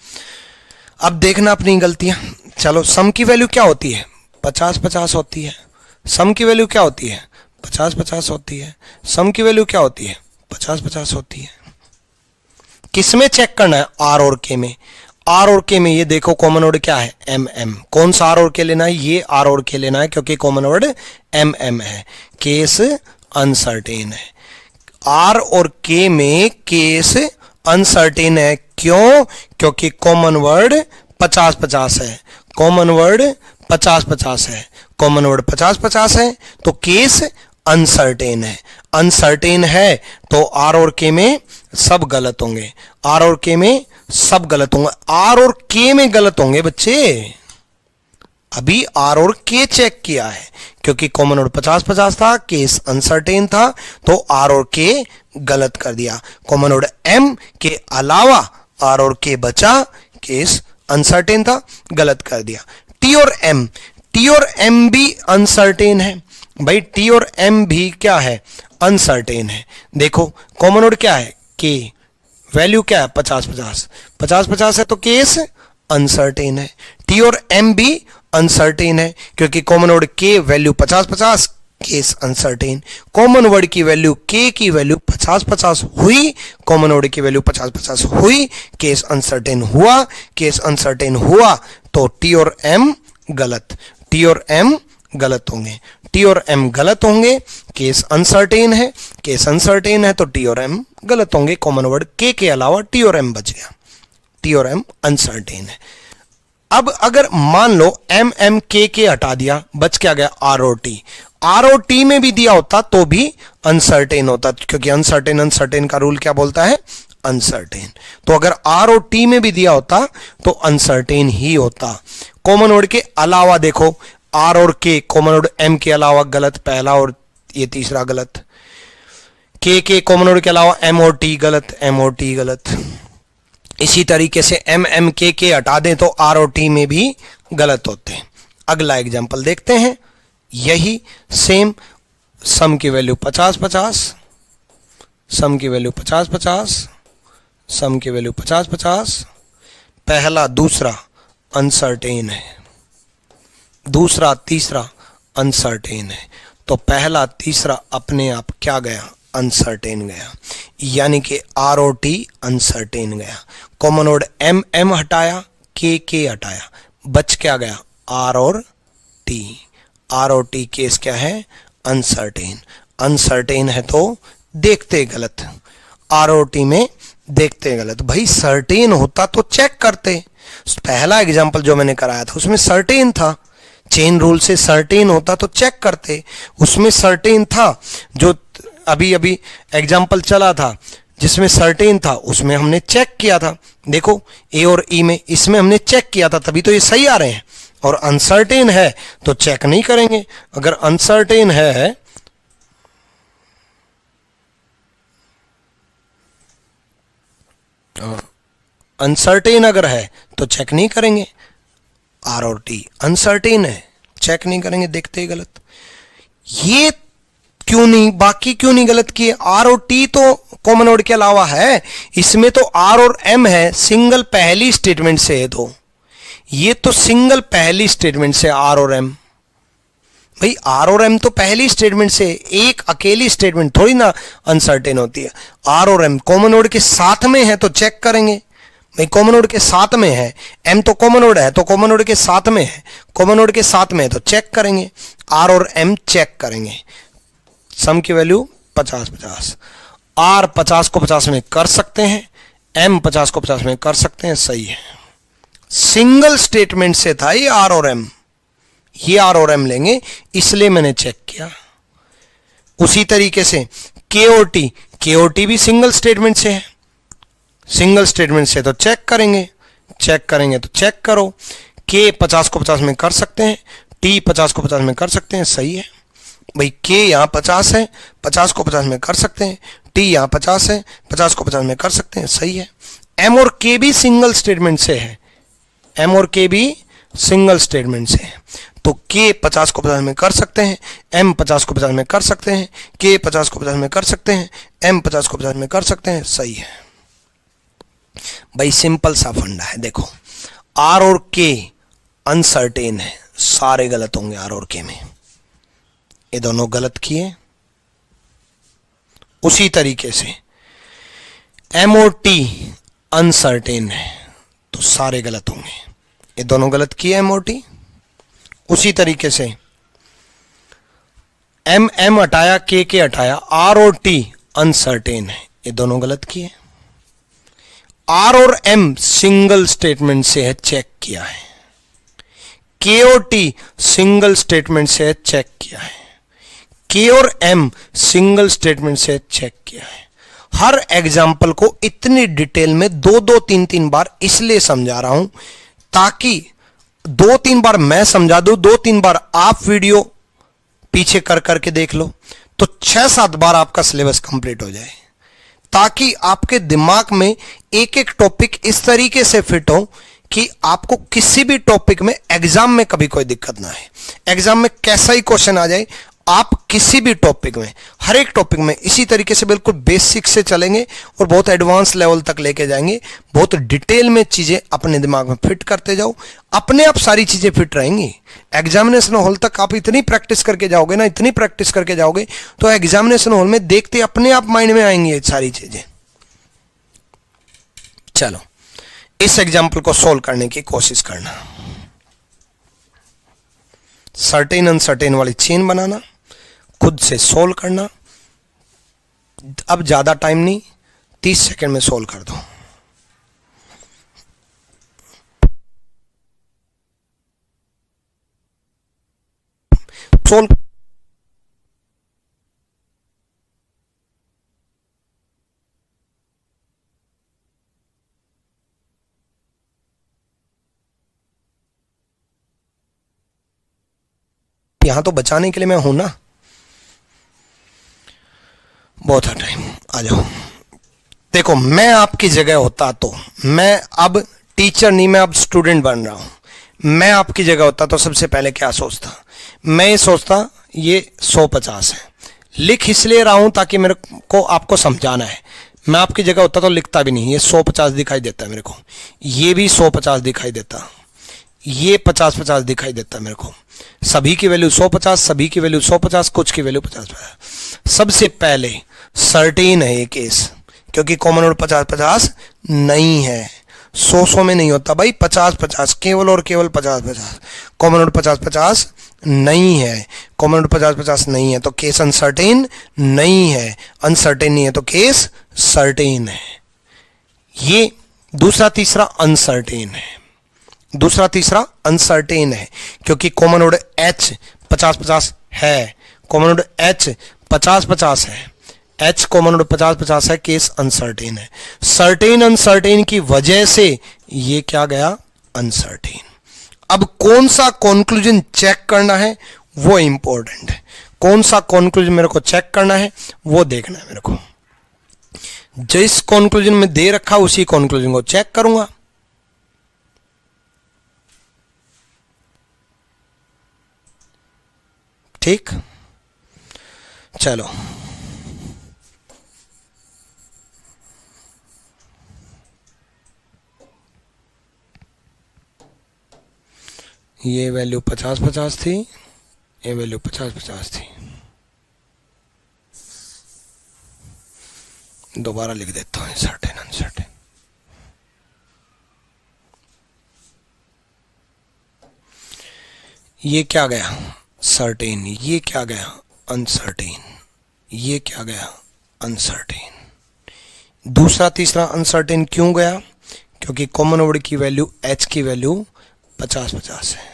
अब देखना अपनी गलतियां। चलो सम की वैल्यू क्या होती है? 50-50 होती है। सम की वैल्यू क्या होती है? 50-50 होती है। सम की वैल्यू क्या होती है? 50-50 होती है। किसमें चेक करना है? आर और के में। आर और के में ये देखो कॉमन वर्ड क्या है? M M. कौन सा आर और के लेना है? ये आर और के लेना है, क्योंकि कॉमन वर्ड एम एम है। केस अनसर्टेन है। आर और के में केस अनसर्टेन है। क्यों? क्योंकि कॉमन वर्ड 50-50 है। कॉमन वर्ड 50-50 है। कॉमन वर्ड 50-50 है तो केस अनसर्टेन है। अनसर्टेन है तो आर और के में सब गलत होंगे। आर और के में सब गलत होंगे। आर और के में गलत होंगे बच्चे। अभी आर और के चेक किया है, क्योंकि कॉमन वर्ड 50-50 था, केस अनसर्टेन था, तो आर और के गलत कर दिया। कॉमन वर्ड एम के अलावा आर और के बचा, केस अनसर्टेन था, गलत कर दिया। टी और एम, टी और एम भी अनसर्टेन है। भाई टी और एम भी क्या है? अनसर्टेन है। देखो कॉमन वर्ड क्या है? के। वैल्यू क्या है? 50-50। 50-50 है तो केस अनसर्टेन है। टी और एम भी अनसर्टेन है, क्योंकि कॉमन वर्ड के value 50-50, case uncertain. Common word की वैल्यू के की वैल्यू 50-50 हुई, कॉमन वर्ड की वैल्यू 50-50 हुई, केस अनसर्टेन हुआ। केस अनसर्टेन हुआ तो टी और एम गलत, टी और एम गलत होंगे। टी और एम गलत होंगे, केस अनसर्टेन है। केस अनसर्टेन है तो टी और एम गलत होंगे। कॉमन वर्ड के अलावा टी और एम बच गया। टी और एम अनसर्टेन है। अब अगर मान लो एम एम के हटा दिया, बच क्या गया? R O T. R O T में भी दिया होता तो भी अनसर्टेन होता, क्योंकि अनसर्टेन अनसर्टेन का रूल क्या बोलता है? अनसर्टेन। तो अगर आर ओ टी में भी दिया होता तो अनसर्टेन ही होता। कॉमन वर्ड के अलावा देखो, आर और के, कॉमन वर्ड एम के अलावा गलत, पहला और ये तीसरा गलत। के कॉमन वर्ड के अलावा एम और टी गलत, एम और टी गलत। इसी तरीके से एम एम के हटा दें तो आर और टी में भी गलत होते हैं। अगला एग्जांपल देखते हैं, यही सेम सम की वैल्यू 50-50, सम की वैल्यू 50-50, सम की वैल्यू 50-50। पहला दूसरा अनसर्टेन है, दूसरा तीसरा अनसर्टेन है, तो पहला तीसरा अपने आप क्या गया, अनसर्टेन गया, यानी कि आर और टी अनसर्टेन गया। कॉमन नोड एम एम हटाया, के हटाया, बच क्या गया, आर और टी। आर और टी केस क्या है, अनसर्टेन। अनसर्टेन है तो देखते गलत, आर और टी में देखते गलत। भाई सर्टेन होता तो चेक करते। पहला एग्जांपल जो मैंने कराया था उसमें सर्टेन था, चेन रूल से सर्टेन होता तो चेक करते, उसमें सर्टेन था। जो अभी अभी एग्जांपल चला था जिसमें सर्टेन था उसमें हमने चेक किया था। देखो ए और ई में, इसमें हमने चेक किया था तभी तो ये सही आ रहे हैं। और अनसर्टेन है तो चेक नहीं करेंगे। अगर अनसर्टेन है अनसर्टेन अगर है तो चेक नहीं करेंगे। आर और टी अनसर्टेन है, चेक नहीं करेंगे, देखते ही गलत। ये क्यों नहीं, बाकी क्यों नहीं गलत किए? आर और टी तो कॉमन नोड के अलावा है, इसमें तो आर और एम है, सिंगल पहली स्टेटमेंट से है। तो ये तो सिंगल पहली स्टेटमेंट से आर और एम। भाई आर और एम तो पहली स्टेटमेंट से, एक अकेली स्टेटमेंट थोड़ी ना अनसर्टेन होती है। आर और एम कॉमन नोड के साथ में है तो चेक करेंगे। भाई कॉमन नोड के साथ में है, एम तो कॉमन नोड है तो कॉमन नोड के साथ में है, कॉमन नोड के साथ में है तो चेक करेंगे। आर और एम चेक करेंगे। सम की वैल्यू 50-50, आर 50 को 50 में कर सकते हैं, एम 50 को 50 में कर सकते हैं, सही है। सिंगल स्टेटमेंट से था ये आर और एम, ये आर और एम लेंगे इसलिए मैंने चेक किया। उसी तरीके से के और टी भी सिंगल स्टेटमेंट से है, सिंगल स्टेटमेंट से तो चेक करेंगे, चेक करेंगे तो चेक करो। के 50 को 50 में कर सकते हैं, टी 50 को 50 में कर सकते हैं, सही है। भाई के यहां 50 है, 50 को 50 में कर सकते हैं, टी यहां 50 है, 50 को 50 में कर सकते हैं, सही है। एम और के भी सिंगल स्टेटमेंट से है, एम और के भी सिंगल स्टेटमेंट से है, तो के 50 को 50 में कर सकते हैं, एम 50 को 50 में कर सकते हैं, के 50 को 50 में कर सकते हैं, एम 50 को 50 में कर सकते हैं, सही है। भाई सिंपल सा फंडा है। देखो आर और के अनसर्टेन है, सारे गलत होंगे आर और के में, ये दोनों गलत किए। उसी तरीके से एम और टी अनसर्टेन है तो सारे गलत होंगे, ये दोनों गलत किए एम और टी। उसी तरीके से एम एम हटाया, के हटाया, आर और टी अनसर्टेन है, ये दोनों गलत किए। आर और एम सिंगल स्टेटमेंट से है, चेक किया है। के और टी सिंगल स्टेटमेंट से है, चेक किया है। के और एम सिंगल स्टेटमेंट से चेक किया है। हर एग्जाम्पल को इतनी डिटेल में 2-3 बार इसलिए समझा रहा हूं ताकि 2-3 बार मैं समझा दूं, 2-3 बार आप वीडियो पीछे कर करके देख लो, तो 6-7 बार आपका सिलेबस कंप्लीट हो जाए, ताकि आपके दिमाग में एक एक टॉपिक इस तरीके से फिट हो कि आपको किसी भी टॉपिक में एग्जाम में कभी कोई दिक्कत ना है। एग्जाम में कैसा ही क्वेश्चन आ जाए, आप किसी भी टॉपिक में, हर एक टॉपिक में इसी तरीके से बिल्कुल बेसिक से चलेंगे और बहुत एडवांस लेवल तक लेके जाएंगे। बहुत डिटेल में चीजें अपने दिमाग में फिट करते जाओ, अपने आप सारी चीजें फिट रहेंगी। एग्जामिनेशन हॉल तक आप इतनी प्रैक्टिस करके जाओगे ना, इतनी प्रैक्टिस करके जाओगे तो एग्जामिनेशन हॉल में देखते अपने आप माइंड में आएंगी ये सारी चीजें। चलो इस एग्जाम्पल को सोल्व करने की कोशिश करना। सर्टेन अनसर्टेन वाली चेन बनाना, खुद से सोल्व करना। अब ज्यादा टाइम नहीं, 30 सेकंड में सोल्व कर दो। सोल्व यहां तो बचाने के लिए मैं हूं ना, बहुत है टाइम, आ जाओ। देखो मैं आपकी जगह होता तो, मैं अब टीचर नहीं, मैं अब स्टूडेंट बन रहा हूं। मैं आपकी जगह होता तो सबसे पहले क्या सोचता, मैं ये सोचता ये 150 है, लिख इसलिए रहा हूं ताकि मेरे को आपको समझाना है। मैं आपकी जगह होता तो लिखता भी नहीं। ये 150 दिखाई देता है मेरे को, ये भी 150 दिखाई देता, ये 50-50 दिखाई देता है मेरे को। सभी की वैल्यू 150, सभी की वैल्यू 150, कुछ की वैल्यू 50-50। सबसे पहले सर्टेन है ये केस, क्योंकि कॉमन नोड 50-50 नहीं है। 100 में नहीं होता भाई, 50-50 केवल और केवल 50-50। कॉमन नोड 50-50 नहीं है, कॉमन नोड 50-50 नहीं है तो केस अनसर्टेन नहीं है, अनसर्टेन नहीं है तो केस सर्टेन है। ये दूसरा तीसरा अनसर्टेन है, दूसरा तीसरा अनसर्टेन है, क्योंकि कॉमन नोड H 50-50 है, कॉमन नोड H 50-50 है, H कॉमन नोड 50-50 है, केस अनसर्टेन है। सर्टेन अनसर्टेन की वजह से ये क्या गया, अनसर्टेन। अब कौन सा कंक्लूजन चेक करना है वो इंपॉर्टेंट है। कौन सा कंक्लूजन मेरे को चेक करना है वो देखना है मेरे को। जिस कंक्लूजन में दे रखा उसी कंक्लूजन को चेक करूंगा। ठीक, चलो ये वैल्यू 50-50 थी, ये वैल्यू 50-50 थी। दोबारा लिख देता हूं सर्टेन अनसर्टेन। ये क्या गया, सर्टेन, ये क्या गया, अनसर्टेन, ये क्या गया, अनसर्टेन। दूसरा तीसरा अनसर्टेन क्यों गया, क्योंकि कॉमन नोड की वैल्यू H की वैल्यू 50-50 है,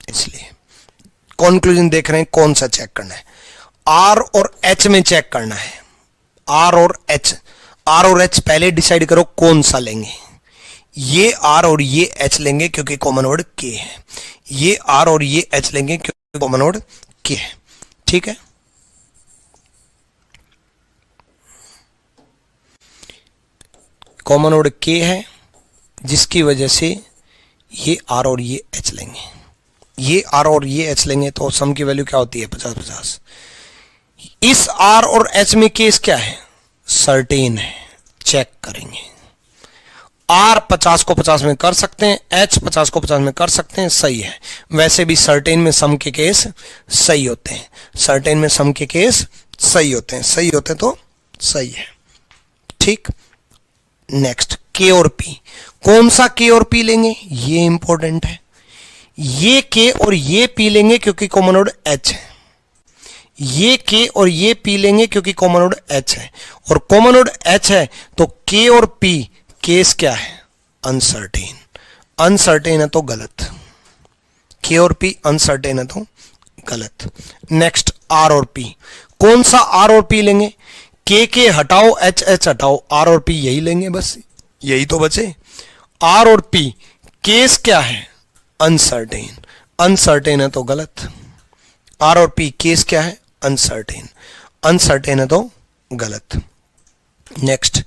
इसलिए। कंक्लूजन देख रहे हैं कौन सा चेक करना है, R और H में चेक करना है। R और H, R और H पहले डिसाइड करो कौन सा लेंगे। ये R और ये H लेंगे क्योंकि कॉमन नोड K है, ये R और ये H लेंगे क्योंकि कॉमन नोड K है। ठीक है, कॉमन नोड K है जिसकी वजह से ये R और ये H लेंगे, ये R और ये H लेंगे तो सम की वैल्यू क्या होती है, 50-50। इस R और H में केस क्या है, सर्टेन है, चेक करेंगे। R 50 को 50 में कर सकते हैं, H 50 को 50 में कर सकते हैं, सही है। वैसे भी सर्टेन में सम के केस सही होते हैं, सर्टेन में सम के केस सही होते हैं, सही होते तो सही है। ठीक, नेक्स्ट K और P, कौन सा K और P लेंगे ये इंपॉर्टेंट है। ये K और ये P लेंगे क्योंकि कॉमन नोड H है, ये K और ये P लेंगे क्योंकि कॉमन नोड H है, और कॉमन नोड H है तो K और P केस क्या है, अनसर्टेन। अनसर्टेन है तो गलत, K और P अनसर्टेन है तो गलत। नेक्स्ट R और P, कौन सा R और P लेंगे, K हटाओ, H हटाओ, R और P यही लेंगे, बस यही तो बचे। R और P केस क्या है, अनसर्टेन। अनसर्टेन है तो गलत, R और P केस क्या है, अनसर्टेन। अनसर्टेन है तो गलत। नेक्स्ट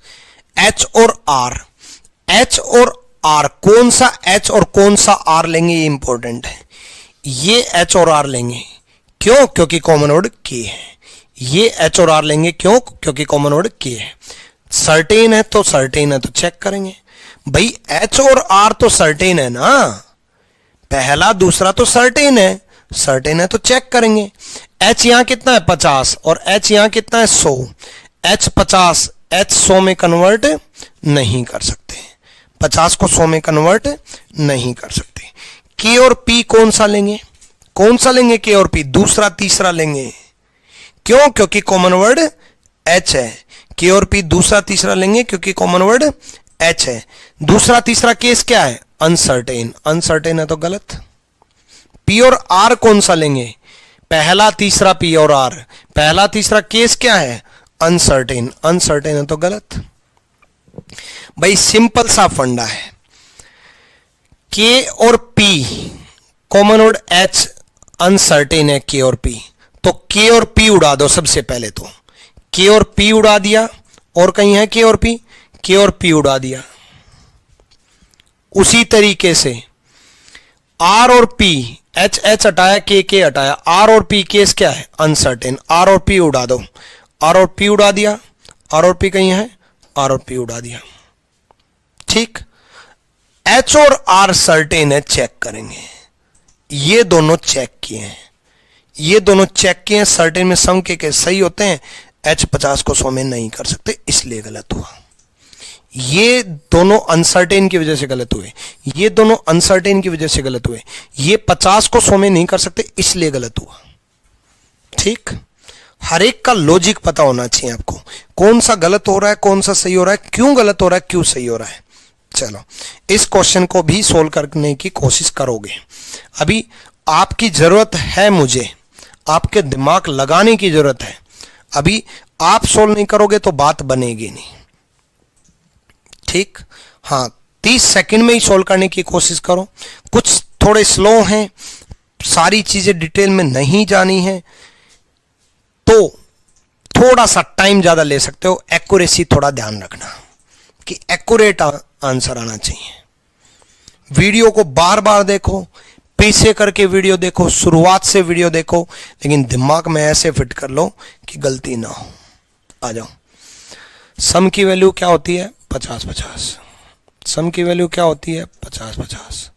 H और R, H और R, कौन सा H और कौन सा R लेंगे ये इंपॉर्टेंट है। ये H और R लेंगे क्यों, क्योंकि कॉमन नोड K है। ये H और R लेंगे क्यों, क्योंकि कॉमन नोड K है। सर्टेन है तो सर्टेन है तो चेक करेंगे भाई, H और R तो सर्टेन है ना, पहला दूसरा तो सर्टेन है, सर्टेन है तो चेक करेंगे। H यहां कितना है 50 और H यहां कितना है 100, H 50 H 100 में कन्वर्ट नहीं कर सकते, 50 को 100 में कन्वर्ट नहीं कर सकते। K और P कौन सा लेंगे, कौन सा लेंगे K और P, दूसरा तीसरा लेंगे क्यों, क्योंकि कॉमन वर्ड H है। K और P दूसरा तीसरा लेंगे क्योंकि कॉमन वर्ड H है। दूसरा तीसरा केस क्या है, अनसर्टेन। अनसर्टेन है तो गलत। P और R कौन सा लेंगे, पहला तीसरा P और R, पहला तीसरा केस क्या है, अनसर्टेन। अनसर्टेन है तो गलत। भाई सिंपल सा फंडा है, K और P common word H, uncertain है K और P, तो K और P उड़ा दो। सबसे पहले तो K और P उड़ा दिया, और कहीं है K और P, K और P उड़ा दिया। उसी तरीके से आर और पी, एच एच हटाया, के हटाया, आर और पी केस क्या है? अनसर्टेन। आर और पी उड़ा दो, आर और पी उड़ा दिया, आर और पी कहीं है, आर और पी उड़ा दिया, ठीक। एच और आर सर्टेन है, चेक करेंगे। ये दोनों चेक किए हैं, ये दोनों चेक किए हैं, सर्टेन में सम के सही होते हैं, एच 50 को 100 में नहीं कर सकते, इसलिए गलत हुआ। ये दोनों अनसर्टेन की वजह से गलत हुए, ये दोनों अनसर्टेन की वजह से गलत हुए। ये 50 को 100 में नहीं कर सकते, इसलिए गलत हुआ, ठीक। हर एक का लॉजिक पता होना चाहिए आपको, कौन सा गलत हो रहा है, कौन सा सही हो रहा है, क्यों गलत हो रहा है, क्यों सही हो रहा है। चलो इस क्वेश्चन को भी सोल्व करने की कोशिश करोगे। अभी आपकी जरूरत है, मुझे आपके दिमाग लगाने की जरूरत है। अभी आप सोल्व नहीं करोगे तो बात बनेगी नहीं, ठीक। हाँ, 30 सेकंड में ही सोल्व करने की कोशिश करो। कुछ थोड़े स्लो हैं, सारी चीजें डिटेल में नहीं जानी है तो थोड़ा सा टाइम ज्यादा ले सकते हो। एक्यूरेसी थोड़ा ध्यान रखना कि एक्यूरेट आंसर आना चाहिए। वीडियो को बार बार देखो, पीछे करके वीडियो देखो, शुरुआत से वीडियो देखो, लेकिन दिमाग में ऐसे फिट कर लो कि गलती ना हो। आ जाओ। सम की वैल्यू क्या होती है? 50-50। सम की वैल्यू क्या होती है? 50-50।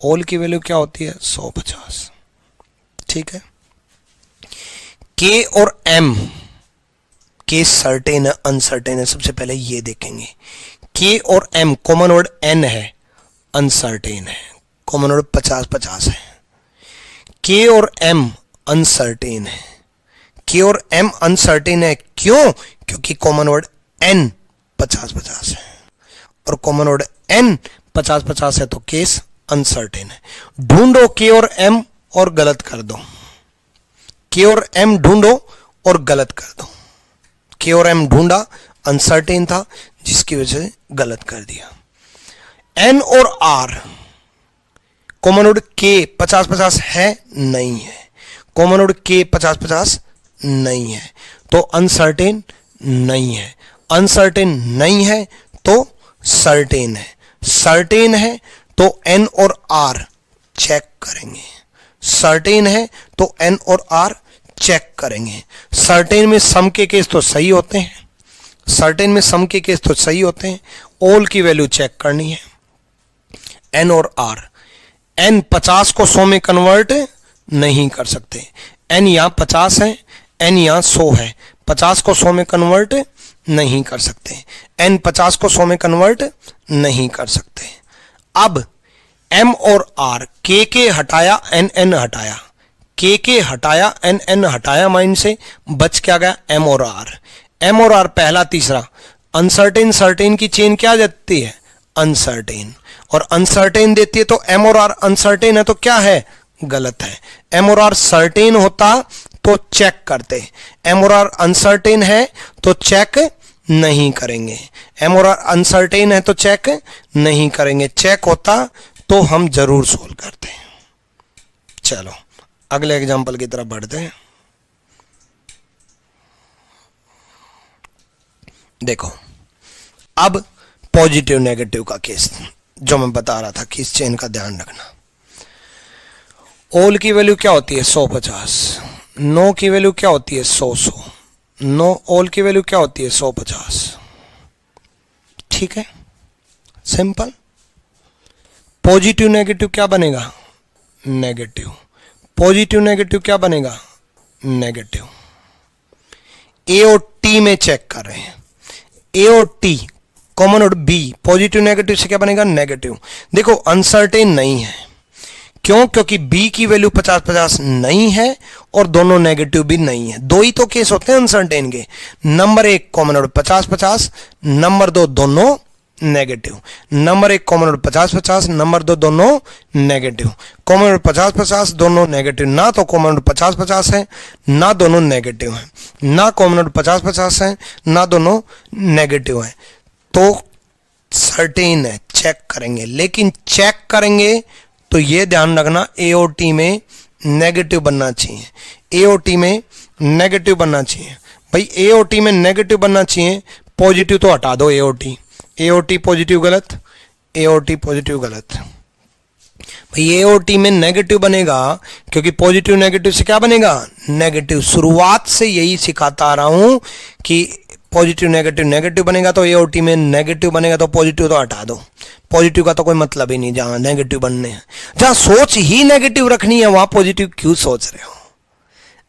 ऑल की वैल्यू क्या होती है? 100-50, ठीक है। के और एम, के सर्टेन है, अनसर्टेन है, सबसे पहले ये देखेंगे। के और एम, कॉमन वर्ड एन है, अनसर्टेन है, कॉमन वर्ड 50-50 है। के और एम अनसर्टेन है, के और एम अनसर्टेन है, क्यों? क्योंकि कॉमन वर्ड एन 50-50 है और कॉमन वर्ड एन 50-50 है तो केस अनसर्टेन है। ढूंढो के और एम और गलत कर दो, के और एम ढूंढो और गलत कर दो। के और एम ढूंढा, अनसर्टेन था, जिसकी वजह से गलत कर दिया। एन और आर, कॉमन वर्ड के 50-50 है, नहीं है। कॉमन वर्ड के 50-50 नहीं है तो अनसर्टेन नहीं है। अनसर्टेन नहीं है तो सर्टेन है। सर्टेन है तो एन और आर चेक करेंगे। सर्टेन है तो एन और आर चेक करेंगे। सर्टेन में सम के केस तो सही होते हैं, सर्टेन में सम के केस तो सही होते हैं। ऑल की वैल्यू चेक करनी है, एन और आर। एन 50 को 100 में कन्वर्ट नहीं कर सकते, एन यहां 50 है, एन यहां 100 है, 50 को 100 में कन्वर्ट नहीं कर सकते, एन 50 को 100 में कन्वर्ट नहीं कर सकते। अब एम और आर, के हटाया, एन एन हटाया, के हटाया, एन एन हटाया, माइंड से बच क्या गया? एम और आर। एम और आर पहला तीसरा, अनसर्टेन सर्टेन की चेन क्या देती है? अनसर्टेन, और अनसर्टेन देती है तो एम और आर अनसर्टेन है तो क्या है? गलत है। एम और आर सर्टेन होता तो चेक करते, एम और आर अनसर्टेन है तो चेक नहीं करेंगे। एम और आर अनसर्टेन है तो चेक नहीं करेंगे, चेक होता तो हम जरूर सोल्व करते। चलो अगले एग्जांपल की तरफ बढ़ते हैं। देखो अब पॉजिटिव नेगेटिव का केस जो मैं बता रहा था कि इस चेन का ध्यान रखना। ऑल की वैल्यू क्या होती है? 100-50। नो की वैल्यू क्या होती है? 100-100। नो ऑल की वैल्यू क्या होती है? 100-50, ठीक है, सिंपल। पॉजिटिव नेगेटिव क्या बनेगा? नेगेटिव। पॉजिटिव नेगेटिव क्या बनेगा? नेगेटिव। ए और टी में चेक कर रहे हैं, ए और टी कॉमन और बी, पॉजिटिव नेगेटिव से क्या बनेगा? नेगेटिव। देखो अनसर्टेन नहीं है, क्यों? क्योंकि बी की वैल्यू 50-50 नहीं है और दोनों नेगेटिव भी नहीं है। दो ही तो केस होते हैं अनसर्टेन के, नंबर 1 कॉमन और 50-50, नंबर 2 दोनों नेगेटिव। नंबर 1 कॉमन और 50-50, नंबर 2 दोनों नेगेटिव। कॉमन और 50-50 दोनों नेगेटिव, ना तो कॉमन और 50-50 है ना दोनों नेगेटिव है, ना कॉमन और 50-50 है ना दोनों नेगेटिव है, तो सर्टेन है, चेक करेंगे। लेकिन चेक करेंगे तो ये ध्यान रखना ए और टी में नेगेटिव बनना चाहिए, ए और टी में नेगेटिव बनना चाहिए। भाई ए और टी में नेगेटिव बनना चाहिए, पॉजिटिव तो हटा दो, ए और टी पॉजिटिव गलत, ए और टी पॉजिटिव गलत। भाई ए और टी में नेगेटिव बनेगा क्योंकि पॉजिटिव नेगेटिव से क्या बनेगा, नेगेटिव। शुरुआत से यही सिखाता आ रहा हूं कि पॉजिटिव नेगेटिव नेगेटिव बनेगा तो ए और टी में नेगेटिव बनेगा तो पॉजिटिव तो हटा दो, पॉजिटिव का तो कोई मतलब ही नहीं। जहां नेगेटिव बनने हैं, जहां सोच ही नेगेटिव रखनी है वहां पॉजिटिव क्यों सोच रहे हो,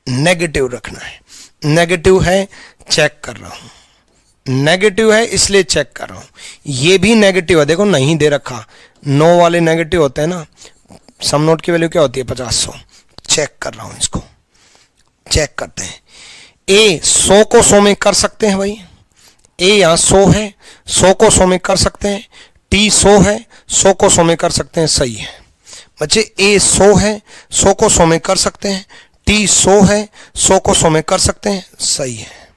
नेगेटिव रखना है। नेगेटिव है चेक कर रहा हूं, नेगेटिव है इसलिए चेक कर रहा हूं। ये भी नेगेटिव है, देखो नहीं दे रखा, 9 वाले नेगेटिव होते हैं ना। सम नोट की वैल्यू क्या होती है 50-100। चेक कर रहा हूं, इसको चेक करते हैं। ए 100 को 100 में कर सकते हैं भाई, ए यहां 100 है, 100 को 100 में कर सकते हैं। टी 100 है, 100 को 100 में कर सकते हैं, सही है बच्चे। ए 100 है, 100 को 100 में कर सकते हैं। टी 100 है, 100 को 100 में कर सकते हैं, सही है।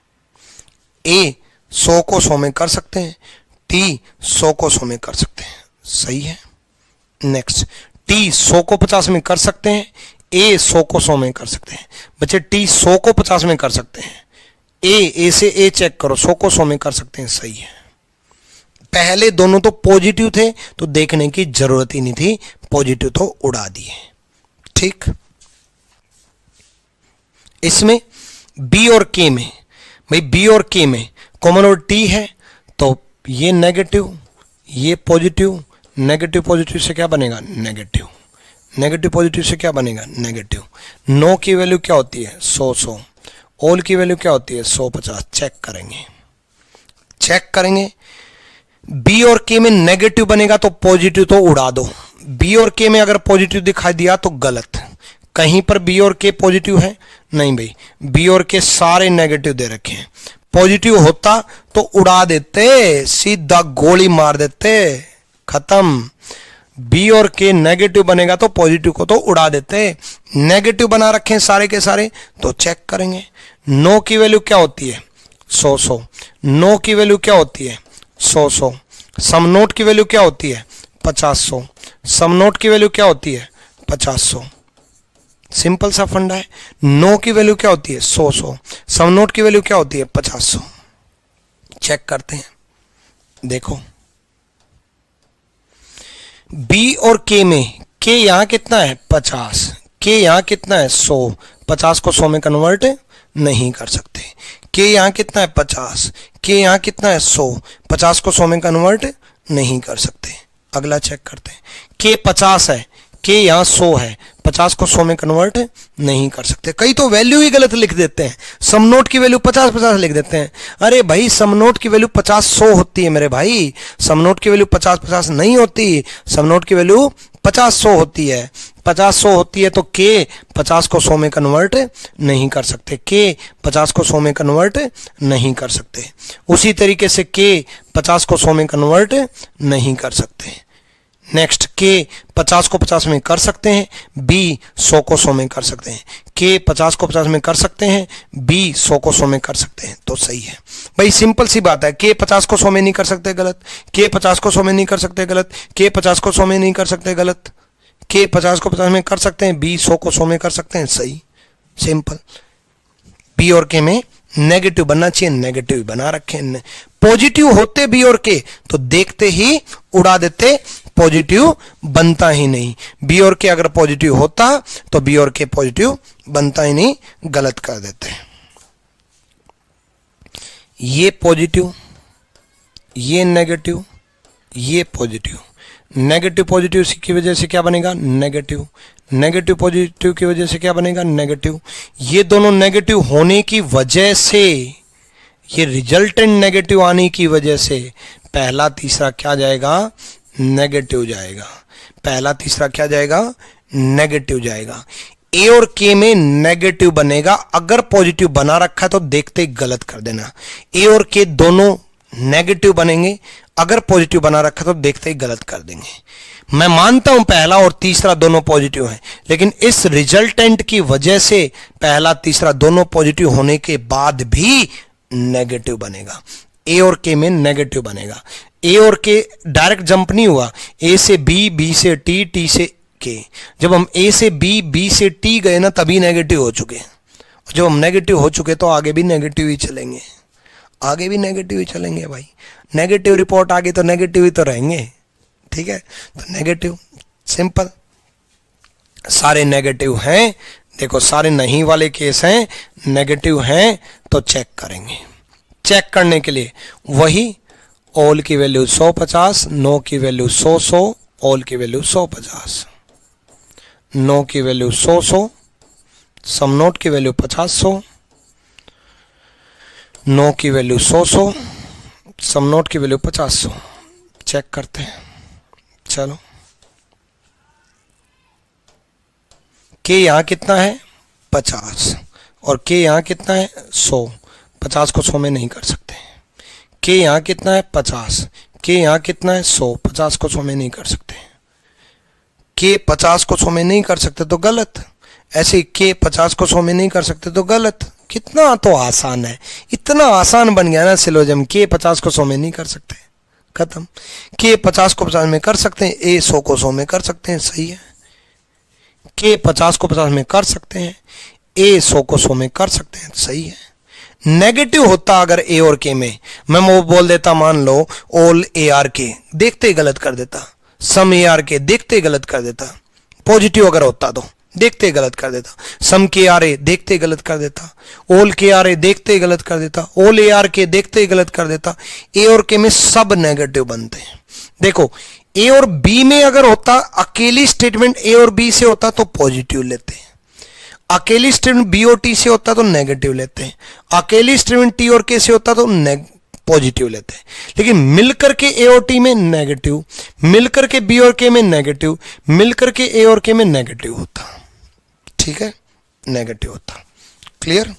ए 100 को 100 में कर सकते हैं, टी 100 को 100 में कर सकते हैं, सही है। नेक्स्ट, टी 100 को 50 में कर सकते हैं, ए 100 को 100 में कर सकते हैं। बच्चे टी 100 को 50 में कर सकते हैं, ए से ए चेक करो, 100 को 100 में कर सकते हैं, सही है। पहले दोनों तो पॉजिटिव थे तो देखने की जरूरत ही नहीं थी, पॉजिटिव तो उड़ा दिए, ठीक। इसमें बी और के में, भाई बी और के में कॉमन और टी है तो ये नेगेटिव ये पॉजिटिव, नेगेटिव पॉजिटिव से क्या बनेगा, नेगेटिव। नेगेटिव पॉजिटिव से क्या बनेगा, नेगेटिव। नो की वैल्यू क्या होती है 100-100, ऑल की वैल्यू क्या होती है 100-50। चेक करेंगे, चेक करेंगे। बी और के में नेगेटिव बनेगा तो पॉजिटिव तो उड़ा दो। बी और के में अगर पॉजिटिव दिखाई दिया तो गलत। कहीं पर बी और के पॉजिटिव है नहीं भाई, बी और के सारे नेगेटिव दे रखे हैं। पॉजिटिव होता तो उड़ा देते, सीधा गोली मार देते, खत्म। बी और के नेगेटिव बनेगा तो पॉजिटिव को तो उड़ा देते। नेगेटिव बना रखे हैं सारे के सारे तो चेक करेंगे। नो की वैल्यू क्या होती है 100-100, नो की वैल्यू क्या होती है 100-100। सम नोट की वैल्यू क्या होती है 50-100, सम नोट की वैल्यू क्या होती है 50-100। सिंपल सा फंडा है। नो की वैल्यू क्या होती है 100-100, सम नोट की वैल्यू क्या होती है 50-100। चेक करते हैं, देखो बी और के में, के यहां कितना है 50, के यहां कितना है 100, 50 को 100 में कन्वर्ट नहीं कर सकते। के यहां कितना है 50, के यहां कितना है 100, 50 को 100 में कन्वर्ट नहीं कर सकते। अगला चेक करते हैं, के 50 है, के यहां 100 है, 50 को 100 में कन्वर्ट नहीं कर सकते। कई तो वैल्यू ही गलत लिख देते हैं, सम नोट की वैल्यू 50-50 लिख देते हैं। अरे भाई सम नोट की वैल्यू 50-100 होती है मेरे भाई, सम नोट की वैल्यू 50-50 नहीं होती, सम नोट की वैल्यू 50-100 होती है। 50-100 होती है तो के 50 को 100 में कन्वर्ट नहीं कर सकते, के 50 को 100 में कन्वर्ट नहीं कर सकते। उसी तरीके से के 50 को 100 में कन्वर्ट नहीं कर सकते। नेक्स्ट, के 50 को 50 में कर सकते हैं, बी 100 को 100 में कर सकते हैं। के 50 को 50 में कर सकते हैं, बी 100 को 100 में कर सकते हैं, तो सही है भाई। सिंपल सी बात है, के 50 को 100 में नहीं कर सकते, गलत। के 50 को 100 में नहीं कर सकते, गलत। के 50 को 100 में नहीं कर सकते, गलत। के 50 को 50 में कर सकते हैं, बी 100 को 100 में कर सकते हैं, सही। सिंपल। बी और के में नेगेटिव बनना चाहिए, नेगेटिव बना रखे। पॉजिटिव होते बी और के तो देखते ही उड़ा देते, पॉजिटिव बनता ही नहीं। बी और के अगर पॉजिटिव होता तो बी और के पॉजिटिव बनता ही नहीं, गलत कर देते। ये पॉजिटिव, ये नेगेटिव, ये पॉजिटिव। नेगेटिव पॉजिटिव की वजह से क्या बनेगा, नेगेटिव। नेगेटिव पॉजिटिव की वजह से क्या बनेगा, नेगेटिव। ये दोनों नेगेटिव होने की वजह से, ये रिजल्टेंट नेगेटिव आने की वजह से पहला तीसरा क्या जाएगा, नेगेटिव जाएगा। पहला तीसरा क्या जाएगा, नेगेटिव जाएगा। ए और के में नेगेटिव बनेगा, अगर पॉजिटिव बना रखा है तो देखते ही गलत कर देना। ए और के दोनों नेगेटिव बनेंगे, अगर पॉजिटिव बना रखा तो देखते ही गलत कर देंगे। मैं मानता हूं पहला और तीसरा दोनों पॉजिटिव हैं, लेकिन इस रिजल्टेंट की वजह से पहला तीसरा दोनों पॉजिटिव होने के बाद भी नेगेटिव बनेगा। ए और के में नेगेटिव बनेगा। ए और के डायरेक्ट जंप नहीं हुआ, ए से बी, बी से टी, टी से के। जब हम ए से बी, बी से टी गए ना तभी नेगेटिव हो चुके। जब हम नेगेटिव हो चुके तो आगे भी नेगेटिव ही चलेंगे, आगे भी नेगेटिव ही चलेंगे भाई। नेगेटिव रिपोर्ट आ गई तो नेगेटिव ही तो रहेंगे, ठीक है। तो नेगेटिव, सिंपल। सारे नेगेटिव हैं, देखो सारे नहीं वाले केस हैं, नेगेटिव हैं, तो चेक करेंगे। चेक करने के लिए वही ऑल की वैल्यू 150, नो की वैल्यू 100, ऑल की वैल्यू 150, नो की वैल्यू 100, सम नोट की वैल्यू 50, नो की वैल्यू 100, सम नोट की वैल्यू 50। चेक करते हैं, चलो। के यहां कितना है 50 और के यहां कितना है 100, 50 को 100 में नहीं कर सकते। के यहां कितना है 50, के यहां कितना है 100, 50 को 100 में नहीं कर सकते। के 50 को 100 में नहीं कर सकते तो गलत, ऐसे के 50 को 100 में नहीं कर सकते तो गलत। कितना तो आसान है, इतना आसान बन गया ना सिलोजिज्म। के 50 को 100 में नहीं कर सकते, खत्म। के 50 को 50 में कर सकते हैं, ए 100 को 100 में कर सकते हैं, सही है। के 50 को 50 में कर सकते हैं, ए 100 को 100 में कर सकते हैं, सही है। नेगेटिव होता अगर ए और के में, मैं वो बोल देता मान लो ऑल ए आर के, देखते ही गलत कर देता। सम ए आर के देखते ही गलत कर देता। पॉजिटिव अगर होता तो देखते ही गलत कर देता। सम के आर ए देखते ही गलत कर देता। ऑल के आर ए देखते ही गलत कर देता। ऑल ए आर के देखते ही गलत कर देता। ए और के में सब नेगेटिव बनते हैं। देखो ए और बी में अगर होता, अकेली स्टेटमेंट ए और बी से होता तो पॉजिटिव लेते हैं, अकेली स्टेटमेंट बी और टी से होता तो नेगेटिव लेते हैं, अकेली स्टेटमेंट टी और के से होता तो पॉजिटिव लेते हैं। लेकिन मिलकर के ए और टी में नेगेटिव, मिलकर के बी और के में नेगेटिव, मिलकर के ए और के में नेगेटिव होता। ठीक है, नेगेटिव होता। क्लियर।